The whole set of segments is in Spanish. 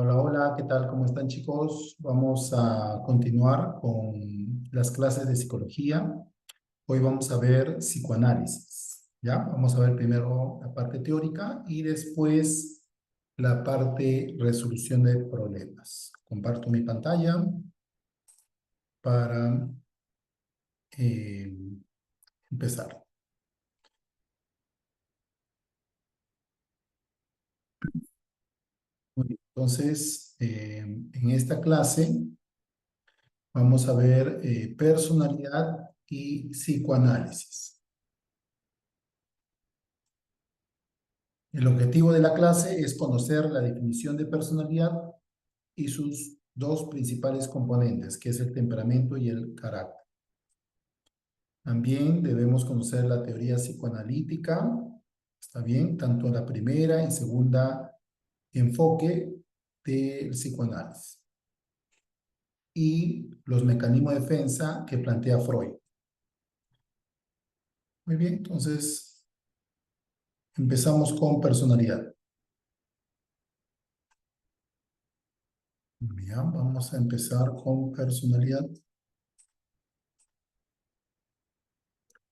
Hola, hola, ¿qué tal? ¿Cómo están, chicos? Vamos a continuar con las clases de psicología. Hoy vamos a ver psicoanálisis, ¿ya? Vamos a ver primero la parte teórica y después la parte resolución de problemas. Comparto mi pantalla para eh, empezar. Muy bien. Entonces, en esta clase vamos a ver personalidad y psicoanálisis. El objetivo de la clase es conocer la definición de personalidad y sus dos principales componentes, que es el temperamento y el carácter. También debemos conocer la teoría psicoanalítica, ¿está bien? Tanto la primera y segunda enfoque del psicoanálisis. Y los mecanismos de defensa que plantea Freud. Muy bien, entonces empezamos con personalidad. Bien, vamos a empezar con personalidad.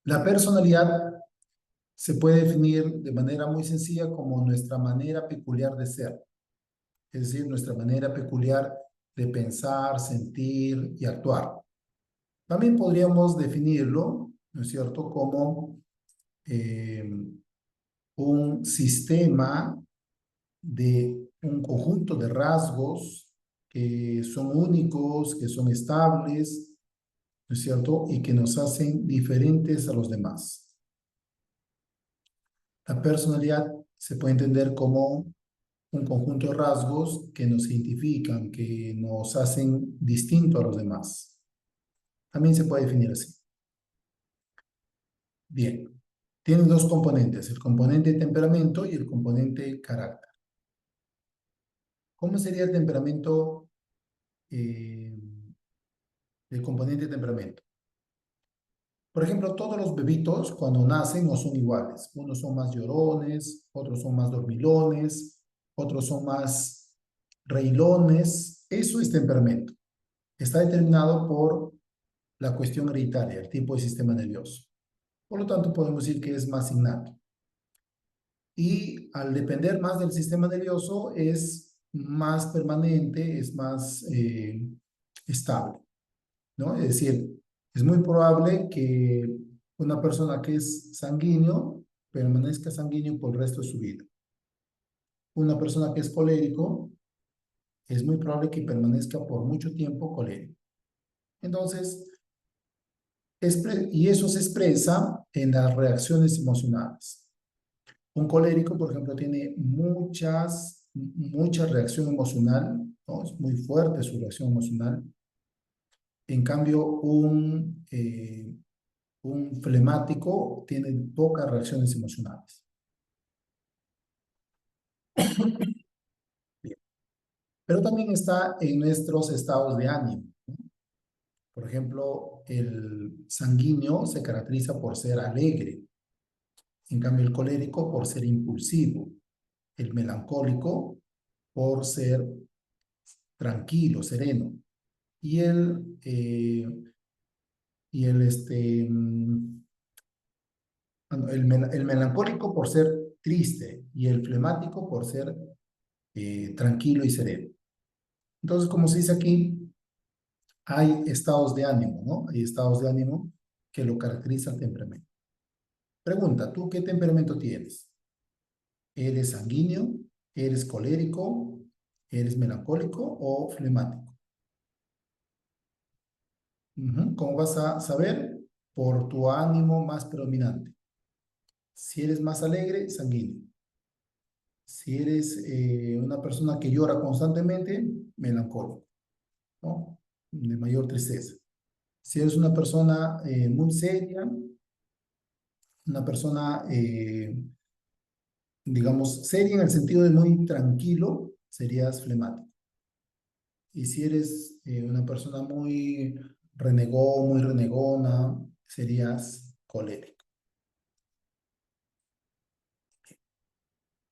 La personalidad se puede definir de manera muy sencilla como nuestra manera peculiar de ser, es decir, nuestra manera peculiar de pensar, sentir y actuar. También podríamos definirlo, ¿no es cierto?, como eh, un sistema de un conjunto de rasgos que son únicos, que son estables, ¿no es cierto?, y que nos hacen diferentes a los demás. La personalidad se puede entender como un conjunto de rasgos que nos identifican, que nos hacen distinto a los demás. También se puede definir así. Bien, tiene dos componentes, el componente temperamento y el componente carácter. ¿Cómo sería el temperamento, eh, el componente temperamento? Por ejemplo, todos los bebitos cuando nacen no son iguales. Unos son más llorones, otros son más dormilones, otros son más reilones. Eso es temperamento. Está determinado por la cuestión hereditaria, el tipo de sistema nervioso. Por lo tanto, podemos decir que es más innato. Y al depender más del sistema nervioso, es más permanente, es más estable, ¿no? Es decir, es muy probable que una persona que es sanguíneo permanezca sanguíneo por el resto de su vida. Una persona que es colérico es muy probable que permanezca por mucho tiempo colérico. Entonces, y eso se expresa en las reacciones emocionales. Un colérico, por ejemplo, tiene mucha reacción emocional, ¿no? Es muy fuerte su reacción emocional. En cambio, un flemático tiene pocas reacciones emocionales. Bien. Pero también está en nuestros estados de ánimo. Por ejemplo, el sanguíneo se caracteriza por ser alegre. En cambio, el colérico por ser impulsivo. El melancólico por ser tranquilo, sereno. Y el melancólico por ser triste y el flemático por ser tranquilo y sereno. Entonces, como se dice aquí, hay estados de ánimo, ¿no? Hay estados de ánimo que lo caracteriza el temperamento. Pregunta, ¿tú qué temperamento tienes? ¿Eres sanguíneo? ¿Eres colérico? ¿Eres melancólico o flemático? ¿Cómo vas a saber? Por tu ánimo más predominante. Si eres más alegre, sanguíneo. Si eres una persona que llora constantemente, melancólico, ¿no? De mayor tristeza. Si eres una persona muy seria, una persona, digamos, seria en el sentido de muy tranquilo, serías flemático. Y si eres una persona muy renegón, muy renegona, serías colérico.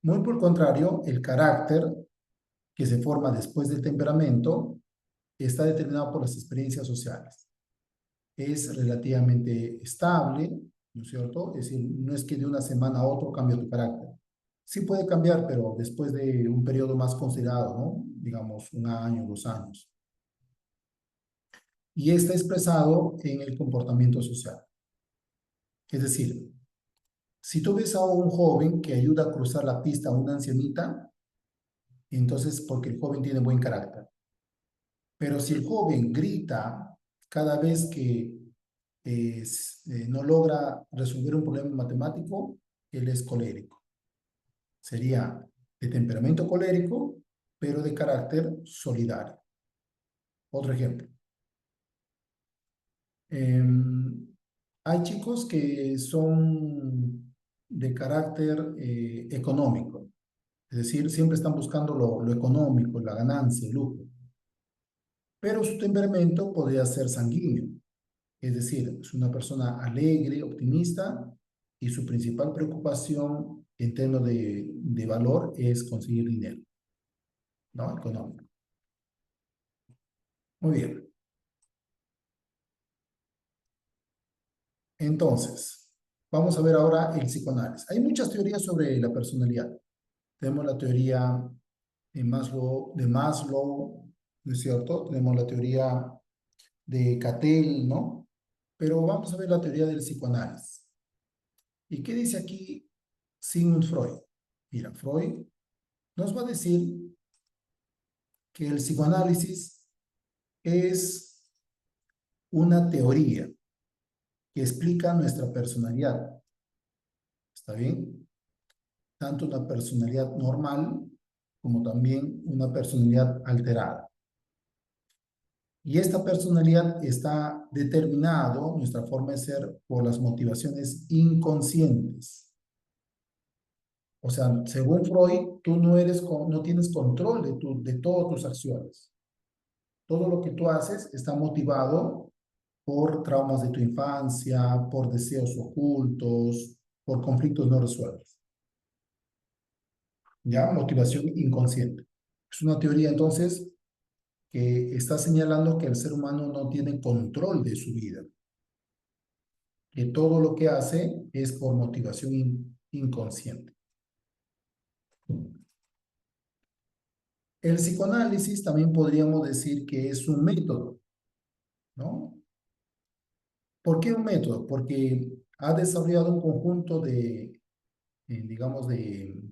Muy por el contrario, el carácter que se forma después del temperamento, está determinado por las experiencias sociales. Es relativamente estable, ¿no es cierto? Es decir, no es que de una semana a otro cambie tu carácter. Sí puede cambiar, pero después de un periodo más considerado, ¿no? Digamos, un año, 2 años. Y está expresado en el comportamiento social. Es decir, si tú ves a un joven que ayuda a cruzar la pista a una ancianita, entonces porque el joven tiene buen carácter. Pero si el joven grita cada vez que no logra resolver un problema matemático, él es colérico. Sería de temperamento colérico, pero de carácter solidario. Otro ejemplo. Hay chicos que son de carácter económico, es decir, siempre están buscando lo económico, la ganancia, el lucro, pero su temperamento podría ser sanguíneo, es decir, es una persona alegre, optimista, y su principal preocupación en términos de valor es conseguir dinero, ¿no? Económico. Muy bien. Entonces, vamos a ver ahora el psicoanálisis. Hay muchas teorías sobre la personalidad. Tenemos la teoría de Maslow, ¿no es cierto? Tenemos la teoría de Cattell, ¿no? Pero vamos a ver la teoría del psicoanálisis. ¿Y qué dice aquí Sigmund Freud? Mira, Freud nos va a decir que el psicoanálisis es una teoría que explica nuestra personalidad. ¿Está bien? Tanto una personalidad normal como también una personalidad alterada. Y esta personalidad está determinado, nuestra forma de ser, por las motivaciones inconscientes. O sea, según Freud, tú no tienes control de todas tus acciones. Todo lo que tú haces está motivado por traumas de tu infancia, por deseos ocultos, por conflictos no resueltos. ¿Ya? Motivación inconsciente. Es una teoría, entonces, que está señalando que el ser humano no tiene control de su vida, que todo lo que hace es por motivación inconsciente. El psicoanálisis también podríamos decir que es un método, ¿no? ¿Por qué un método? Porque ha desarrollado un conjunto digamos, de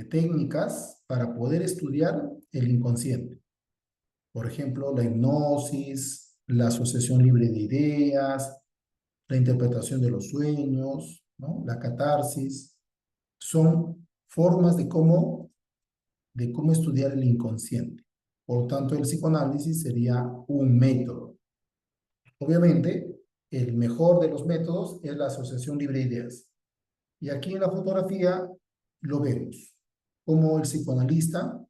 técnicas para poder estudiar el inconsciente. Por ejemplo, la hipnosis, la asociación libre de ideas, la interpretación de los sueños, ¿no? La catarsis, son formas de cómo estudiar el inconsciente. Por lo tanto, el psicoanálisis sería un método. Obviamente, el mejor de los métodos es la asociación libre de ideas. Y aquí en la fotografía lo vemos, como el psicoanalista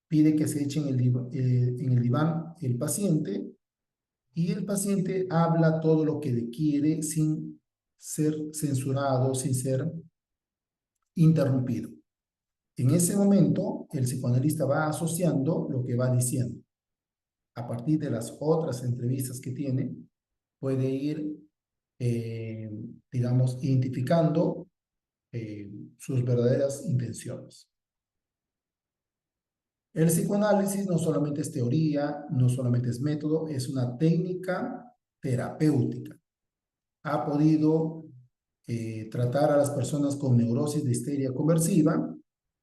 pide que se eche en el diván el paciente y el paciente habla todo lo que quiere sin ser censurado, sin ser interrumpido. En ese momento, el psicoanalista va asociando lo que va diciendo. A partir de las otras entrevistas que tiene, puede ir, eh, digamos, identificando sus verdaderas intenciones. El psicoanálisis no solamente es teoría, no solamente es método, es una técnica terapéutica. Ha podido tratar a las personas con neurosis de histeria conversiva,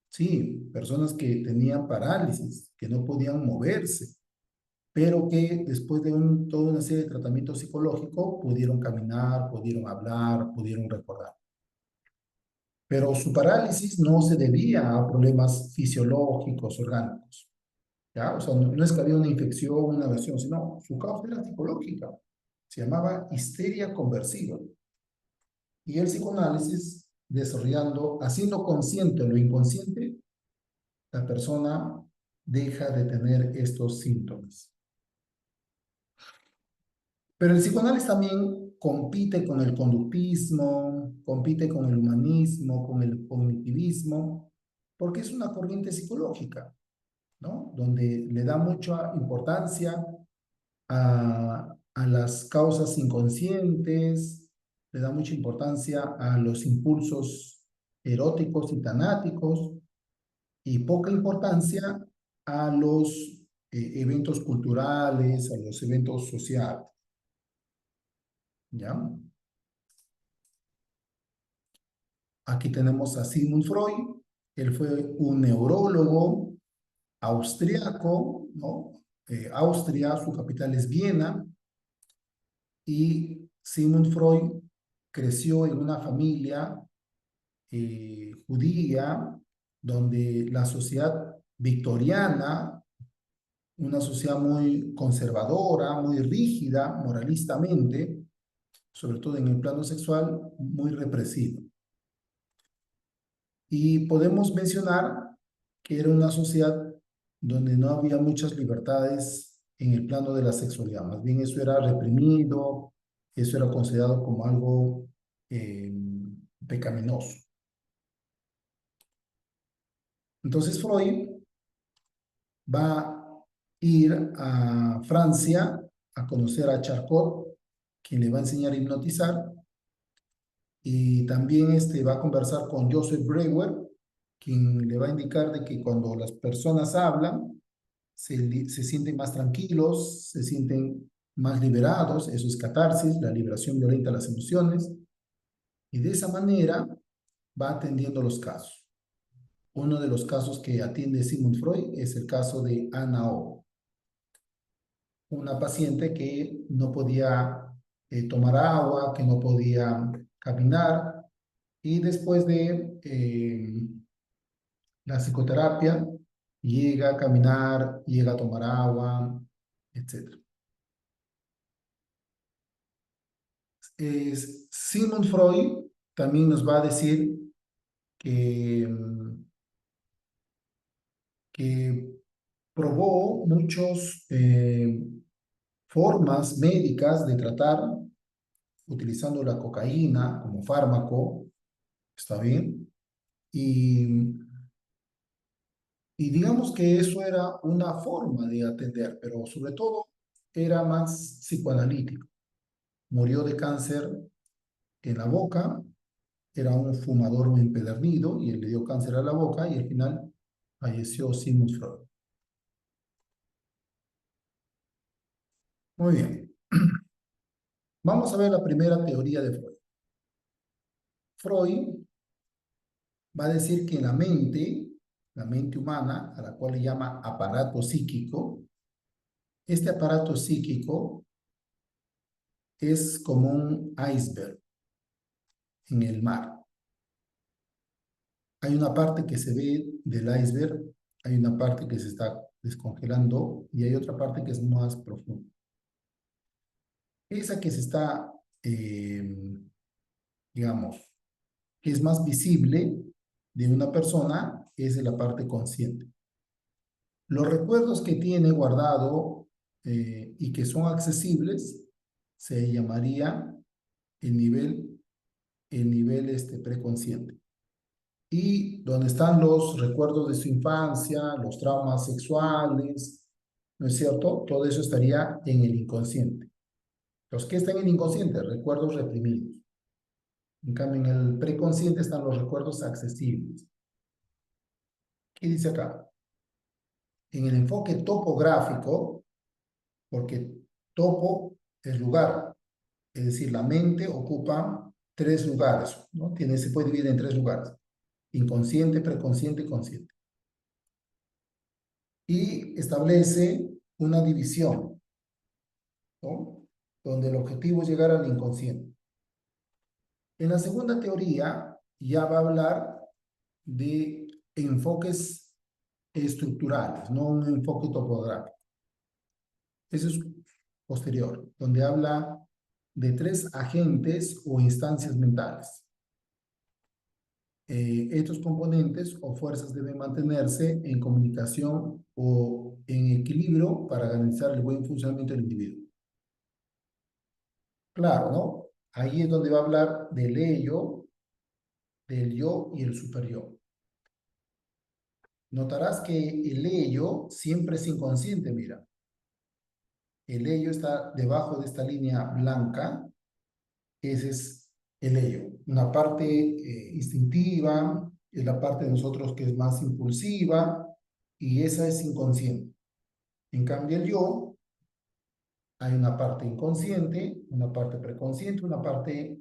sí, personas que tenían parálisis, que no podían moverse, pero que después de toda una serie de tratamientos psicológicos pudieron caminar, pudieron hablar, pudieron recordar. Pero su parálisis no se debía a problemas fisiológicos, orgánicos. ¿Ya? O sea, no es que había una infección, una lesión, sino su causa era psicológica. Se llamaba histeria conversiva. Y el psicoanálisis, desarrollando, haciendo consciente lo inconsciente, la persona deja de tener estos síntomas. Pero el psicoanálisis también compite con el conductismo, compite con el humanismo, con el cognitivismo, porque es una corriente psicológica, ¿no? Donde le da mucha importancia a las causas inconscientes, le da mucha importancia a los impulsos eróticos y tanáticos y poca importancia a los eventos culturales, a los eventos sociales, ¿ya? Aquí tenemos a Sigmund Freud, él fue un neurólogo austriaco, ¿no? Austria, su capital es Viena, y Sigmund Freud creció en una familia judía donde la sociedad victoriana, una sociedad muy conservadora, muy rígida moralistamente, sobre todo en el plano sexual, muy represiva. Y podemos mencionar que era una sociedad donde no había muchas libertades en el plano de la sexualidad. Más bien eso era reprimido, eso era considerado como algo eh, pecaminoso. Entonces Freud va a ir a Francia a conocer a Charcot, quien le va a enseñar a hipnotizar, y también va a conversar con Joseph Breuer, quien le va a indicar de que cuando las personas hablan, se sienten más tranquilos, se sienten más liberados, eso es catarsis, la liberación violenta de las emociones, y de esa manera va atendiendo los casos. Uno de los casos que atiende Sigmund Freud es el caso de Anna O, una paciente que no podía tomar agua, que no podía caminar, y después de la psicoterapia llega a caminar, llega a tomar agua, etc. Sigmund Freud también nos va a decir que, que probó muchas formas médicas de tratar utilizando la cocaína como fármaco, ¿está bien? Y, y digamos que eso era una forma de atender, pero sobre todo era más psicoanalítico. Murió de cáncer en la boca, era un fumador muy empedernido y él le dio cáncer a la boca y al final falleció Sigmund Freud. Muy bien. Vamos a ver la primera teoría de Freud. Freud va a decir que la mente humana, a la cual le llama aparato psíquico, este aparato psíquico es como un iceberg en el mar. Hay una parte que se ve del iceberg, hay una parte que se está descongelando y hay otra parte que es más profunda. Esa que se está, digamos, que es más visible de una persona es de la parte consciente. Los recuerdos que tiene guardado y que son accesibles se llamaría el nivel preconsciente. Y donde están los recuerdos de su infancia, los traumas sexuales, ¿no es cierto? Todo eso estaría en el inconsciente. Los que están en el inconsciente, recuerdos reprimidos. En cambio, en el preconsciente están los recuerdos accesibles. ¿Qué dice acá? En el enfoque topográfico, porque topo es lugar, es decir, la mente ocupa tres lugares, ¿no? Se puede dividir en tres lugares: inconsciente, preconsciente y consciente. Y establece una división, ¿no? Donde el objetivo es llegar al inconsciente. En la segunda teoría ya va a hablar de enfoques estructurales, no un enfoque topográfico. Eso es posterior, donde habla de tres agentes o instancias mentales. Estos componentes o fuerzas deben mantenerse en comunicación o en equilibrio para garantizar el buen funcionamiento del individuo. Claro, ¿no? Ahí es donde va a hablar del ello, del yo y el superior. Notarás que el ello siempre es inconsciente, mira. El ello está debajo de esta línea blanca. Ese es el ello. Una parte instintiva, es la parte de nosotros que es más impulsiva, y esa es inconsciente. En cambio, el yo, hay una parte inconsciente, una parte preconsciente, una parte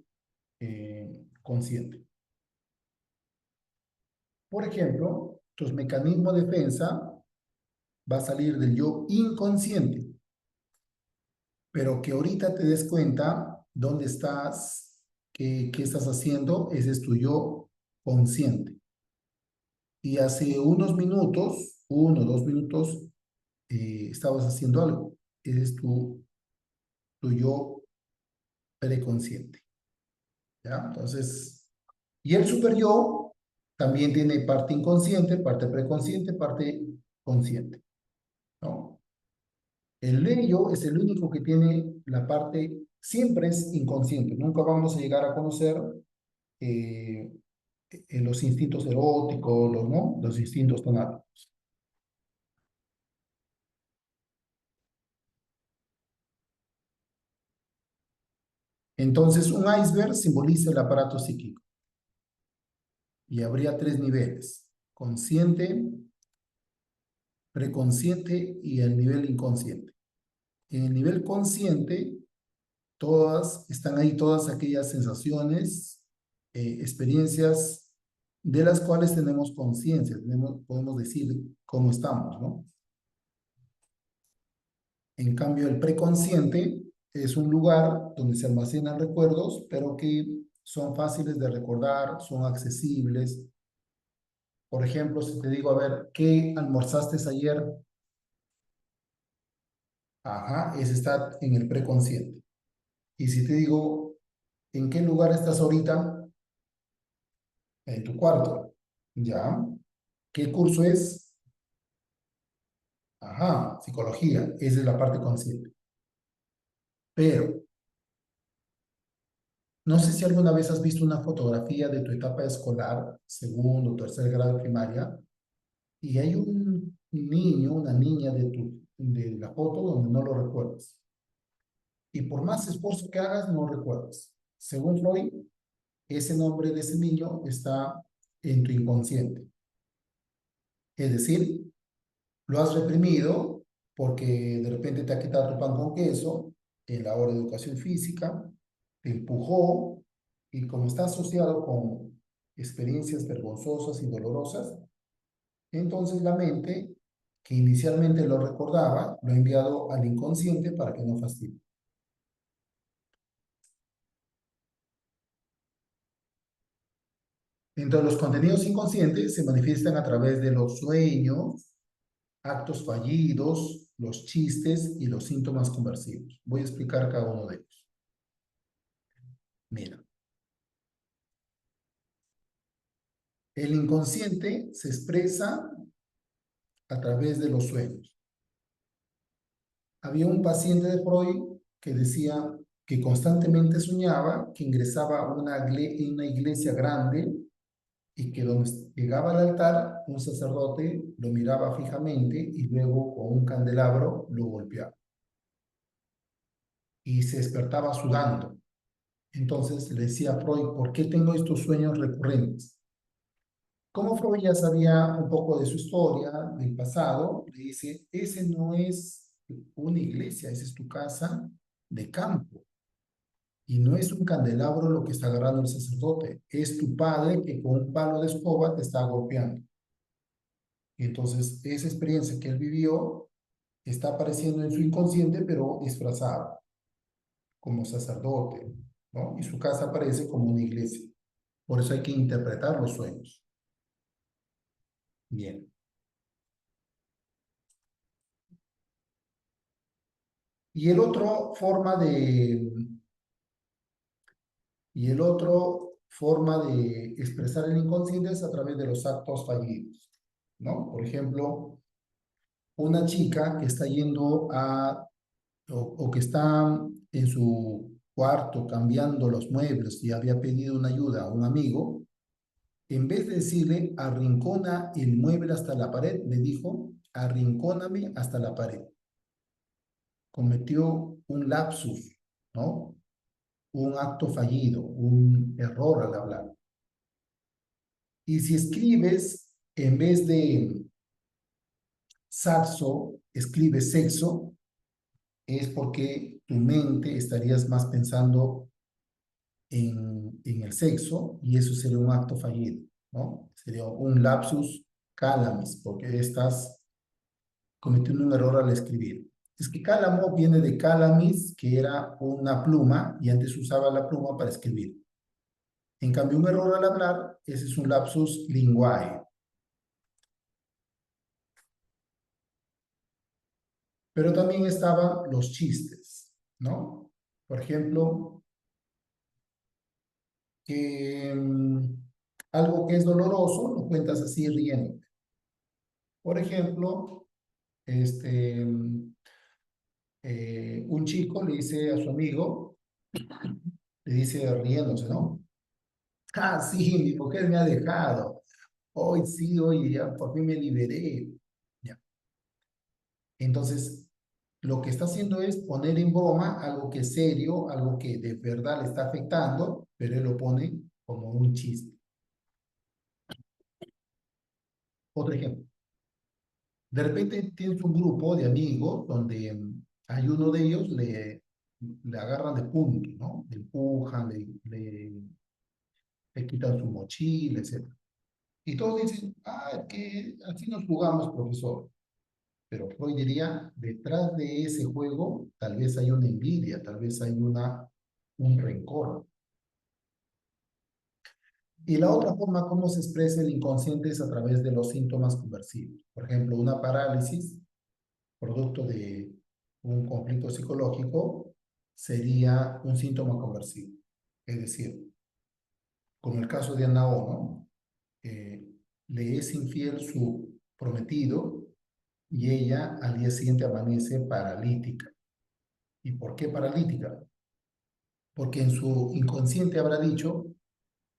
consciente. Por ejemplo, tus mecanismos de defensa va a salir del yo inconsciente, pero que ahorita te des cuenta dónde estás, qué estás haciendo, ese es tu yo consciente. Y hace unos minutos, 1 o 2 minutos, estabas haciendo algo. Ese es tu yo preconsciente. ¿Ya? Entonces, y el super yo también tiene parte inconsciente, parte preconsciente, parte consciente, ¿no? El ello es el único que tiene la parte, siempre es inconsciente. Nunca vamos a llegar a conocer eh, los instintos eróticos, ¿no? Los instintos tonales. Entonces, un iceberg simboliza el aparato psíquico y habría 3 niveles: consciente, preconsciente y el nivel inconsciente. En el nivel consciente, están ahí todas aquellas sensaciones, experiencias de las cuales tenemos conciencia, podemos decir cómo estamos, ¿no? En cambio, el preconsciente es un lugar donde se almacenan recuerdos, pero que son fáciles de recordar, son accesibles. Por ejemplo, si te digo, a ver, ¿qué almorzaste ayer? Ajá, ese está en el preconsciente. Y si te digo, ¿en qué lugar estás ahorita? En tu cuarto. ¿Ya? ¿Qué curso es? Ajá, psicología. Esa es la parte consciente. Pero, no sé si alguna vez has visto una fotografía de tu etapa escolar, segundo o tercer grado de primaria, y hay un niño, una niña de la foto donde no lo recuerdas. Y por más esfuerzo que hagas, no lo recuerdas. Según Freud, ese nombre de ese niño está en tu inconsciente. Es decir, lo has reprimido porque de repente te ha quitado tu pan con queso en la hora de educación física, te empujó, y como está asociado con experiencias vergonzosas y dolorosas, entonces la mente, que inicialmente lo recordaba, lo ha enviado al inconsciente para que no fastidie. Entonces los contenidos inconscientes se manifiestan a través de los sueños, actos fallidos, los chistes y los síntomas conversivos. Voy a explicar cada uno de ellos. Mira, el inconsciente se expresa a través de los sueños. Había un paciente de Freud que decía que constantemente soñaba que ingresaba a una iglesia grande, y que donde llegaba al altar, un sacerdote lo miraba fijamente y luego con un candelabro lo golpeaba. Y se despertaba sudando. Entonces le decía a Freud, ¿por qué tengo estos sueños recurrentes? Como Freud ya sabía un poco de su historia, del pasado, le dice, ese no es una iglesia, esa es tu casa de campo. Y no es un candelabro lo que está agarrando el sacerdote, es tu padre que con un palo de escoba te está golpeando. Y entonces esa experiencia que él vivió está apareciendo en su inconsciente, pero disfrazado como sacerdote, ¿no? Y su casa aparece como una iglesia. Por eso hay que interpretar los sueños. Bien. Y el otro forma de, y el otro forma de expresar el inconsciente es a través de los actos fallidos, ¿no? Por ejemplo, una chica que está yendo o que está en su cuarto cambiando los muebles y había pedido una ayuda a un amigo, En vez de decirle, arrincona el mueble hasta la pared, le dijo, arrincóname hasta la pared. Cometió un lapsus, ¿no? Un acto fallido, un error al hablar. Y si escribes, en vez de saxo, escribes sexo, es porque tu mente estarías más pensando en el sexo y eso sería un acto fallido, ¿no? Sería un lapsus calamis, porque estás cometiendo un error al escribir. Es que cálamo viene de calamis, que era una pluma, y antes usaba la pluma para escribir. En cambio, un error al hablar, ese es un lapsus linguae. Pero también estaban los chistes, ¿no? Por ejemplo, que algo que es doloroso lo cuentas así riendo. Por ejemplo, este, un chico le dice a su amigo, le dice riéndose, ¿no? Ah, sí, mi mujer me ha dejado. Hoy sí, hoy ya por fin me liberé. Ya. Entonces, lo que está haciendo es poner en broma algo que es serio, algo que de verdad le está afectando, pero él lo pone como un chiste. Otro ejemplo. De repente tienes un grupo de amigos donde hay uno de ellos, le agarran de punto, ¿no? Le empujan, le quitan su mochila, etc. Y todos dicen, ah, que así nos jugamos, profesor. Pero Freud diría, detrás de ese juego tal vez hay una envidia, tal vez hay un rencor. Y la otra forma como se expresa el inconsciente es a través de los síntomas conversivos. Por ejemplo, una parálisis, producto de un conflicto psicológico, sería un síntoma conversivo. Es decir, como el caso de Anao, ¿no? Le es infiel su prometido y ella al día siguiente amanece paralítica. ¿Y por qué paralítica? Porque en su inconsciente habrá dicho,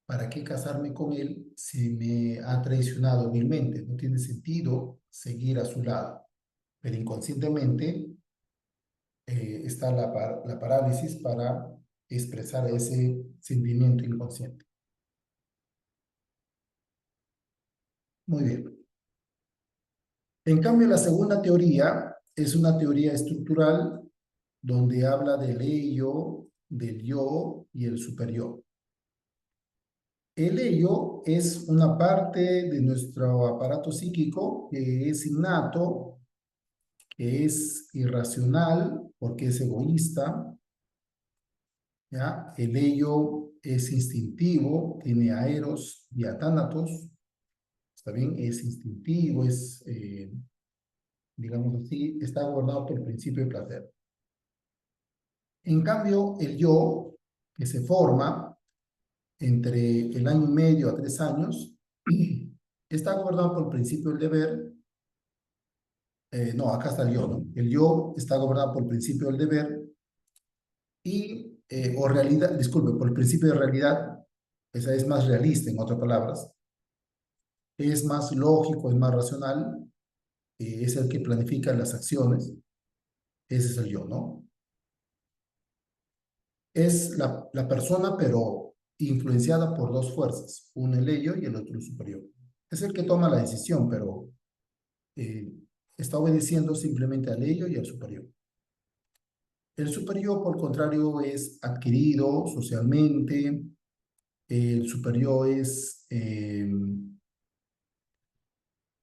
¿para qué casarme con él si me ha traicionado vilmente? No tiene sentido seguir a su lado. Pero inconscientemente está la parálisis para expresar ese sentimiento inconsciente. Muy bien. En cambio, la segunda teoría es una teoría estructural donde habla del ello, del yo y el superior. El ello es una parte de nuestro aparato psíquico que es innato, que es irracional porque es egoísta, ¿ya? El ello es instintivo, tiene aeros y atánatos, ¿está bien? Es instintivo, digamos así, está gobernado por el principio de placer. En cambio, el yo, que se forma entre el año y medio a 3 años, está gobernado por el principio del deber. No, acá está el yo, ¿no? El yo está gobernado por el principio del deber o realidad, disculpe, por el principio de realidad, esa es más realista, en otras palabras, es más lógico, es más racional, es el que planifica las acciones, ese es el yo, ¿no? Es la persona, pero influenciada por dos fuerzas, uno el ello y el otro el superior. Es el que toma la decisión, pero eh, está obedeciendo simplemente al ello y al superior. El superior, por el contrario, es adquirido socialmente, el superior es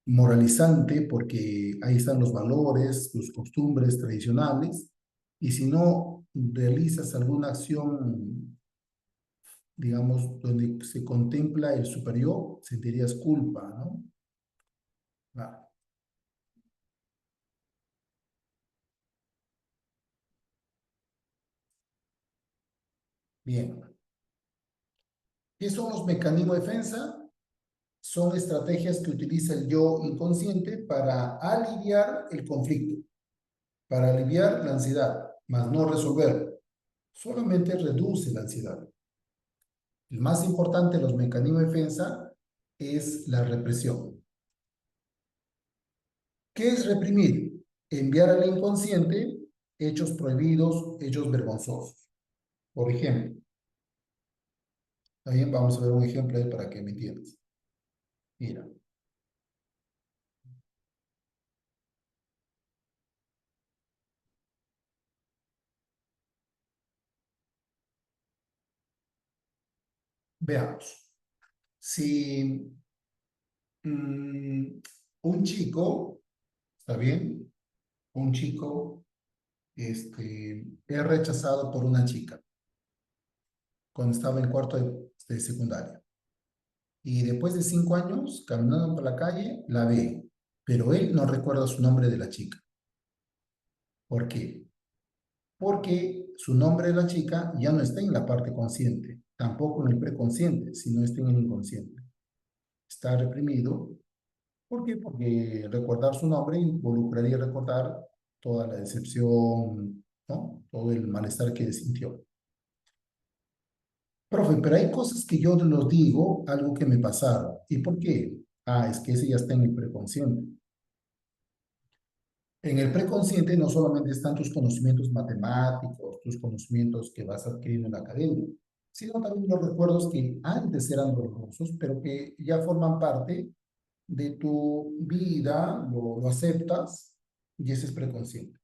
moralizante porque ahí están los valores, los costumbres tradicionales, y si no realizas alguna acción, digamos, donde se contempla el superior, sentirías culpa, ¿no? Ah, bien. ¿Qué son los mecanismos de defensa? Son estrategias que utiliza el yo inconsciente para aliviar el conflicto, para aliviar la ansiedad, más no resolver. Solamente reduce la ansiedad. El más importante de los mecanismos de defensa es la represión. ¿Qué es reprimir? Enviar al inconsciente hechos prohibidos, hechos vergonzosos. Por ejemplo, también vamos a ver un ejemplo ahí para que me entiendas. Mira, veamos. Si mm, un chico, ¿está bien? Un chico es rechazado por una chica cuando estaba en cuarto de secundaria. Y después de 5 años, caminando por la calle, la ve, pero él no recuerda su nombre de la chica. ¿Por qué? Porque su nombre de la chica ya no está en la parte consciente, tampoco en el preconsciente, sino está en el inconsciente. Está reprimido. ¿Por qué? Porque recordar su nombre involucraría recordar toda la decepción, ¿no? Todo el malestar que sintió. Profe, pero hay cosas que yo los digo, algo que me pasaron. ¿Y por qué? Ah, es que ese ya está en el preconsciente. En el preconsciente no solamente están tus conocimientos matemáticos, tus conocimientos que vas adquiriendo en la academia, sino también los recuerdos que antes eran dolorosos, pero que ya forman parte de tu vida, lo aceptas y ese es preconsciente.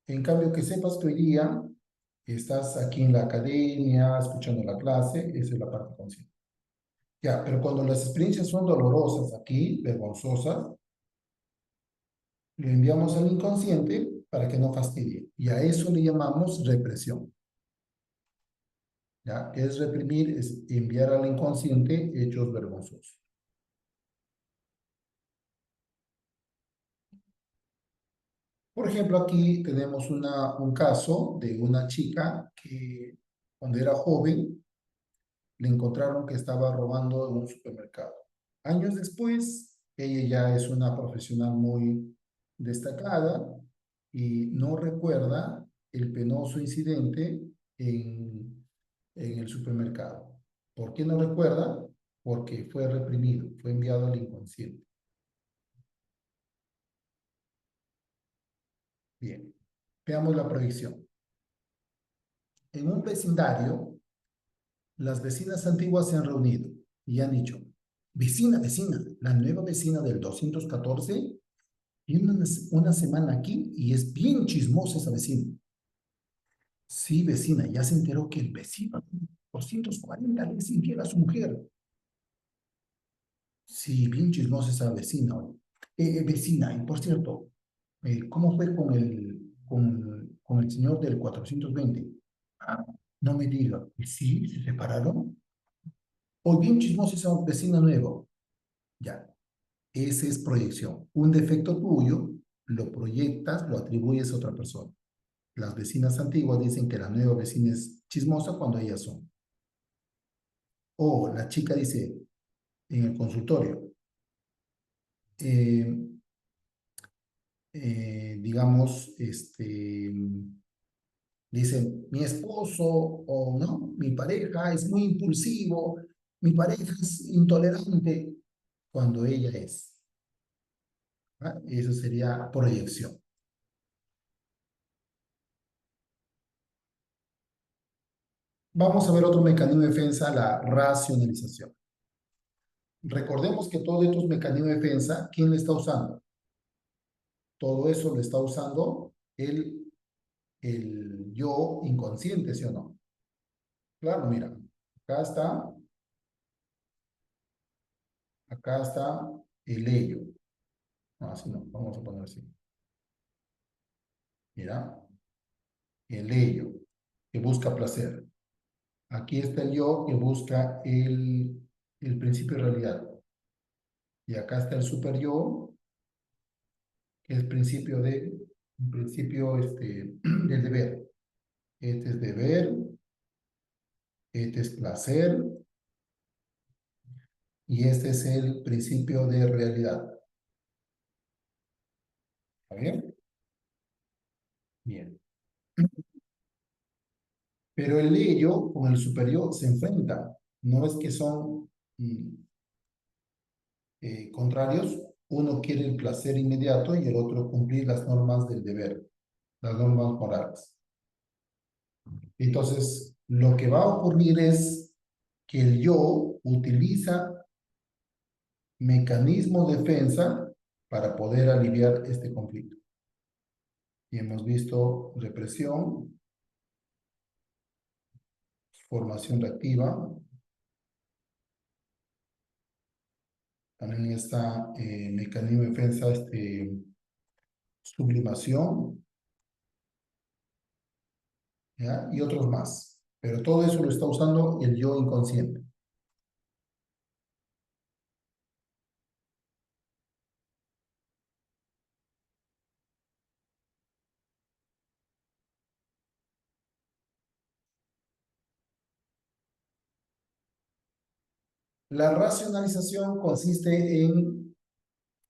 En cambio, que sepas que hoy día estás aquí en la academia, escuchando la clase, esa es la parte consciente. Ya, pero cuando las experiencias son dolorosas aquí, vergonzosas, lo enviamos al inconsciente para que no fastidie. Y a eso le llamamos represión. ¿Ya? ¿Qué es reprimir? Es enviar al inconsciente hechos vergonzosos. Por ejemplo, aquí tenemos un caso de una chica que cuando era joven le encontraron que estaba robando en un supermercado. Años después, ella ya es una profesional muy destacada y no recuerda el penoso incidente en el supermercado. ¿Por qué no recuerda? Porque fue reprimido, fue enviado al inconsciente. Bien, veamos la proyección. En un vecindario, las vecinas antiguas se han reunido y han dicho, vecina, vecina, la nueva vecina del 214 tiene una semana aquí y es bien chismosa esa vecina. Sí, vecina, ya se enteró que el vecino de 240 le es infiel a su mujer. Sí, bien chismosa esa vecina. Vecina, y por cierto, ¿cómo fue con el señor del 420? Ah, no me diga. Sí, se separaron. Hoy bien chismosa esa vecina nueva. Ya, esa es proyección. Un defecto tuyo lo proyectas, lo atribuyes a otra persona. Las vecinas antiguas dicen que la nueva vecina es chismosa cuando ellas son. O la chica dice en el consultorio, eh, digamos, dice, mi esposo o no, mi pareja es muy impulsivo, mi pareja es intolerante cuando ella es. ¿Ah? Eso sería proyección. Vamos a ver otro mecanismo de defensa, la racionalización. Recordemos que todos estos mecanismos de defensa, ¿quién le está usando? Todo eso lo está usando el yo inconsciente, ¿sí o no? Claro, mira, acá está el ello. No, así no, vamos a poner así. Mira, el ello, que busca placer. Aquí está el yo que busca el principio de realidad. Y acá está el super yo, que es el principio del deber. Este es deber, este es placer, y este es el principio de realidad. ¿Está bien? Bien. Pero el ello con el superior se enfrentan. No es que son contrarios. Uno quiere el placer inmediato y el otro cumplir las normas del deber, las normas morales. Entonces, lo que va a ocurrir es que el yo utiliza mecanismos de defensa para poder aliviar este conflicto. Y hemos visto represión, formación reactiva, también está mecanismo de defensa, sublimación, ¿ya? Y otros más. Pero todo eso lo está usando el yo inconsciente. La racionalización consiste en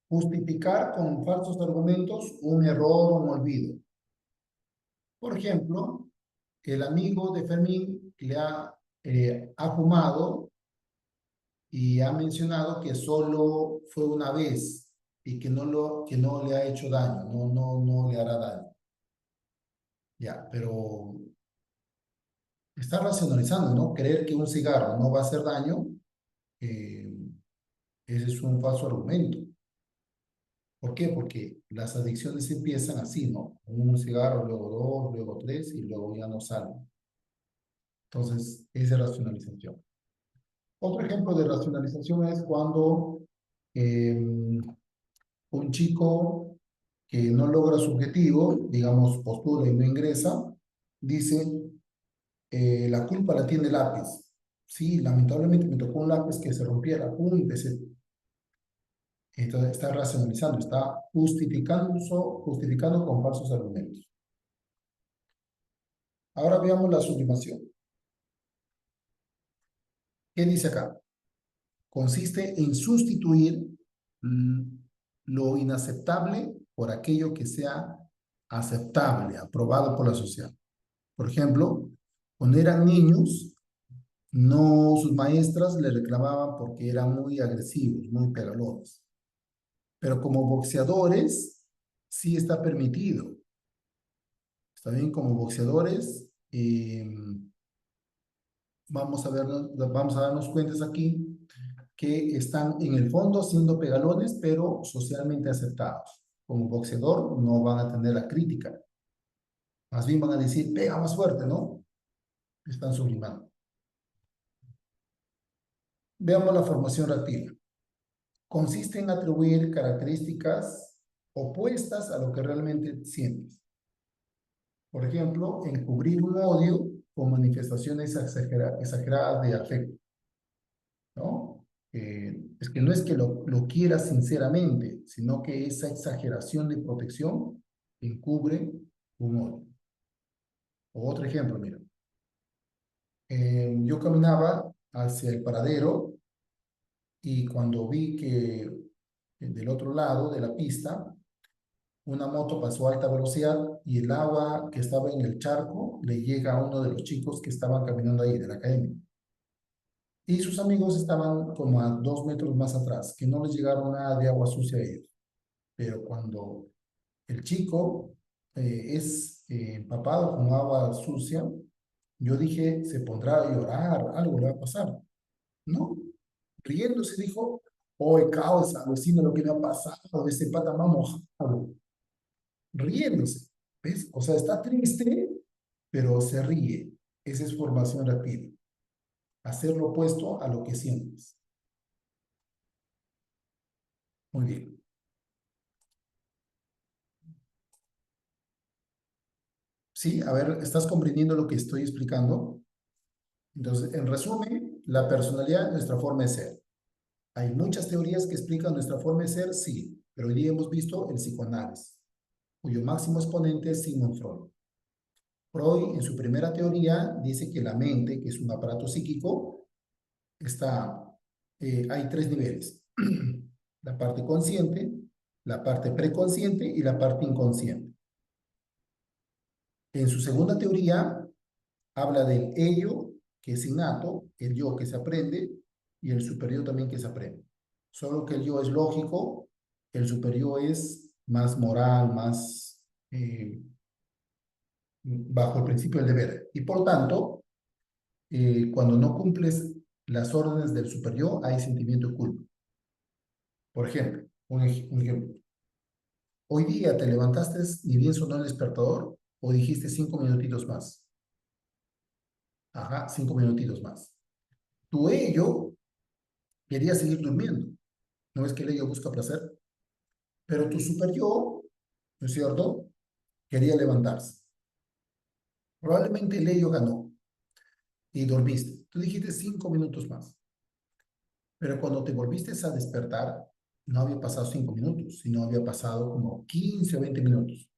justificar con falsos argumentos un error o un olvido. Por ejemplo, el amigo de Fermín ha fumado y ha mencionado que solo fue una vez y que no le ha hecho daño, no le hará daño. Ya, pero está racionalizando, ¿no? Creer que un cigarro no va a hacer daño, eh, ese es un falso argumento. ¿Por qué? Porque las adicciones empiezan así, ¿no? Un cigarro, luego dos, luego tres y luego ya no salen. Entonces, esa es racionalización. Otro ejemplo de racionalización es cuando un chico que no logra su objetivo, digamos, postula y no ingresa, dice, la culpa la tiene el lápiz. Sí, lamentablemente me tocó un lápiz que se rompiera, pum, empecé. Entonces está racionalizando, está justificando con falsos argumentos. Ahora veamos la sublimación. ¿Qué dice acá? Consiste en sustituir mm, lo inaceptable por aquello que sea aceptable, aprobado por la sociedad. Por ejemplo, cuando eran niños, no, sus maestras le reclamaban porque eran muy agresivos, muy pegalones. Pero como boxeadores, sí está permitido. Está bien, como boxeadores, vamos a darnos cuenta aquí que están en el fondo siendo pegalones, pero socialmente aceptados. Como boxeador no van a tener la crítica. Más bien van a decir, pega más fuerte, ¿no? Están sublimando. Veamos la formación reactiva. Consiste en atribuir características opuestas a lo que realmente sientes. Por ejemplo, encubrir un odio con manifestaciones exageradas de afecto, ¿no? Es que no es que lo quieras sinceramente, sino que esa exageración de protección encubre un odio. O otro ejemplo, mira. Yo caminaba hacia el paradero y cuando vi que del otro lado de la pista una moto pasó a alta velocidad y el agua que estaba en el charco le llega a uno de los chicos que estaban caminando ahí de la academia. Y sus amigos estaban como a 2 metros más atrás, que no les llegaron nada de agua sucia a ellos. Pero cuando el chico es empapado con agua sucia, yo dije, se pondrá a llorar, algo le va a pasar. No, riéndose dijo, oye, causa, vecino, lo que le ha pasado, ese pata más mojado. Riéndose, ¿ves? O sea, está triste, pero se ríe. Esa es formación rápida. Hacer lo opuesto a lo que sientes. Muy bien. Sí, a ver, ¿estás comprendiendo lo que estoy explicando? Entonces, en resumen, la personalidad es nuestra forma de ser. Hay muchas teorías que explican nuestra forma de ser, sí, pero hoy día hemos visto el psicoanálisis, cuyo máximo exponente es Sigmund Freud. Freud, en su primera teoría, dice que la mente, que es un aparato psíquico, hay tres niveles. La parte consciente, la parte preconsciente y la parte inconsciente. En su segunda teoría, habla del ello, que es innato, el yo que se aprende, y el superior también que se aprende. solo que el yo es lógico, el superior es más moral, más bajo el principio del deber. Y por tanto, cuando no cumples las órdenes del superior, hay sentimiento de culpa. Por ejemplo, un ejemplo. Hoy día te levantaste ni bien sonó el despertador o dijiste 5 minutitos más. Ajá, 5 minutitos más. Tu ello quería seguir durmiendo. No es que el ello busca placer, pero tu superior, ¿no es cierto? Quería levantarse. Probablemente el ello ganó y dormiste. Tú dijiste 5 minutos más. Pero cuando te volviste a despertar, no había pasado 5 minutos, sino había pasado como 15 o 20 minutos.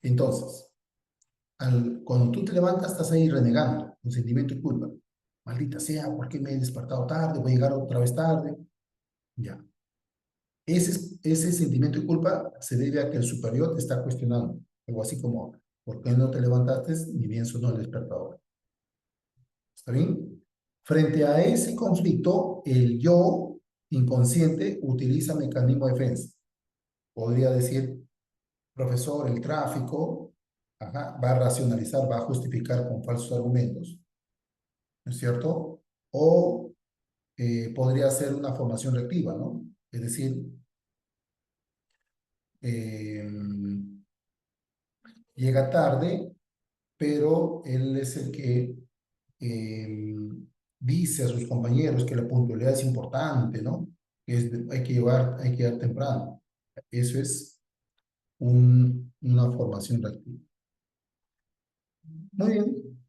Entonces, cuando tú te levantas, estás ahí renegando, un sentimiento de culpa. Maldita sea, ¿por qué me he despertado tarde? Voy a llegar otra vez tarde. Ya. Ese sentimiento de culpa se debe a que el superior te está cuestionando. Algo así como, ¿por qué no te levantaste ni bien sonó el despertador? ¿Está bien? Frente a ese conflicto, el yo inconsciente utiliza mecanismo de defensa. Podría decir, profesor, el tráfico, ajá, va a racionalizar, va a justificar con falsos argumentos, ¿no es cierto? O podría ser una formación reactiva, ¿no? Es decir, eh, llega tarde, pero él es el que eh, dice a sus compañeros que la puntualidad es importante, ¿no? Hay que llegar temprano. Eso es una formación reactiva. Muy bien.